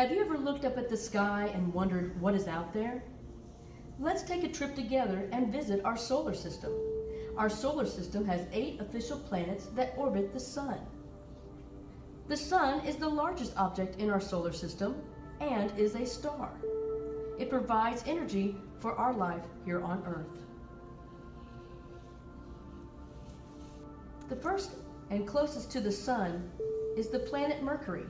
Have you ever looked up at the sky and wondered what is out there? Let's take a trip together and visit our solar system. Our solar system has 8 official planets that orbit the Sun. The Sun is the largest object in our solar system and is a star. It provides energy for our life here on Earth. The first and closest to the Sun is the planet Mercury.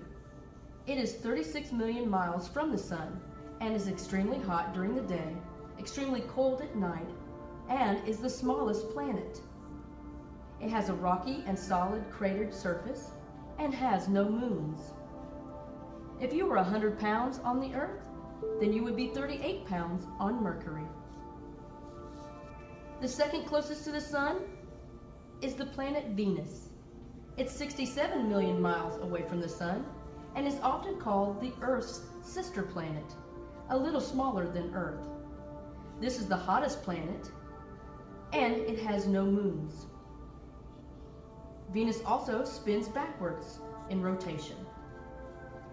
It is 36 million miles from the Sun and is extremely hot during the day, extremely cold at night, and is the smallest planet. It has a rocky and solid cratered surface and has no moons. If you were 100 pounds on the Earth, then you would be 38 pounds on Mercury. The second closest to the Sun is the planet Venus. It's 67 million miles away from the Sun and is often called the Earth's sister planet, a little smaller than Earth. This is the hottest planet, and it has no moons. Venus also spins backwards in rotation.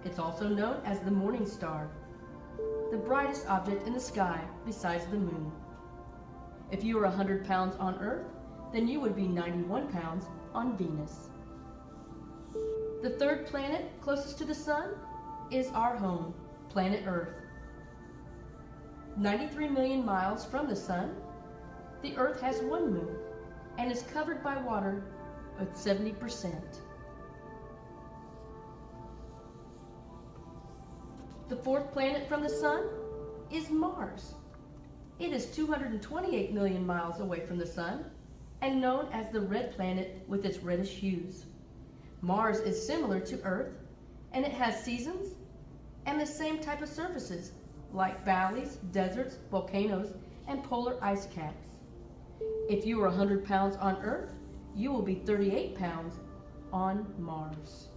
It's also known as the morning star, the brightest object in the sky besides the moon. If you were 100 pounds on Earth, then you would be 91 pounds on Venus. The third planet closest to the Sun is our home, planet Earth. 93 million miles from the Sun, the Earth has one moon and is covered by water at 70%. The fourth planet from the Sun is Mars. It is 228 million miles away from the Sun and known as the red planet with its reddish hues. Mars is similar to Earth, and it has seasons and the same type of surfaces like valleys, deserts, volcanoes, and polar ice caps. If you were 100 pounds on Earth, you will be 38 pounds on Mars.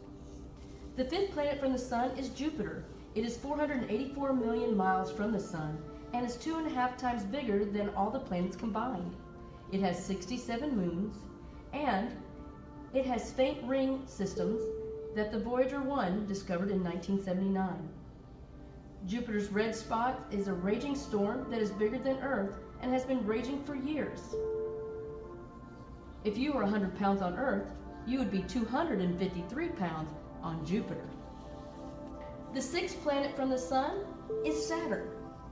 The fifth planet from the Sun is Jupiter. It is 484 million miles from the Sun and is 2.5 times bigger than all the planets combined. It has 67 moons, and it has faint ring systems that the Voyager 1 discovered in 1979. Jupiter's red spot is a raging storm that is bigger than Earth and has been raging for years. If you were 100 pounds on Earth, you would be 253 pounds on Jupiter. The sixth planet from the Sun is Saturn.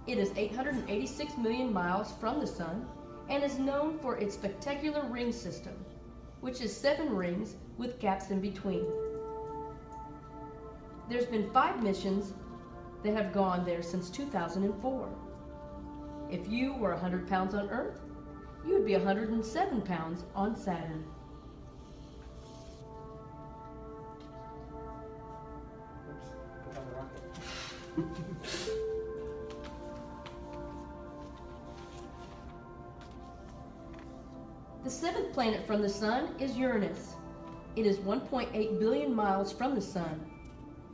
It is 886 million miles from the Sun and is known for its spectacular ring system, which is 7 rings with gaps in between. There's been 5 missions that have gone there since 2004. If you were 100 pounds on Earth, you would be 107 pounds on Saturn. Oops, put on the rocket. The seventh planet from the Sun is Uranus. It is 1.8 billion miles from the Sun.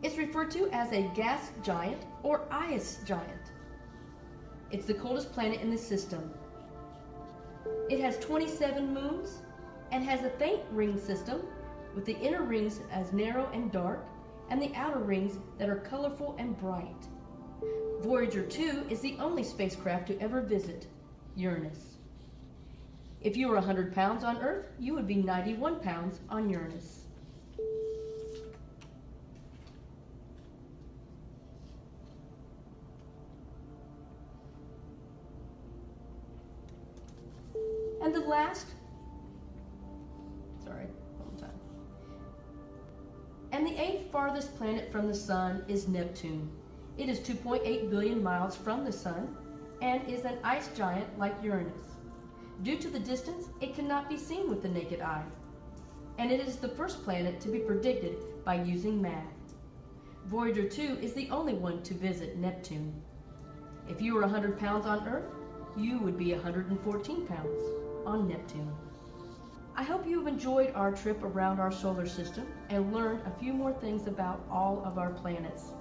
It's referred to as a gas giant or ice giant. It's the coldest planet in the system. It has 27 moons and has a faint ring system with the inner rings as narrow and dark and the outer rings that are colorful and bright. Voyager 2 is the only spacecraft to ever visit Uranus. If you were 100 pounds on Earth, you would be 91 pounds on Uranus. And the last, one more time. And the 8th farthest planet from the Sun is Neptune. It is 2.8 billion miles from the Sun and is an ice giant like Uranus. Due to the distance, it cannot be seen with the naked eye, and it is the first planet to be predicted by using math. Voyager 2 is the only one to visit Neptune. If you were 100 pounds on Earth, you would be 114 pounds on Neptune. I hope you have enjoyed our trip around our solar system and learned a few more things about all of our planets.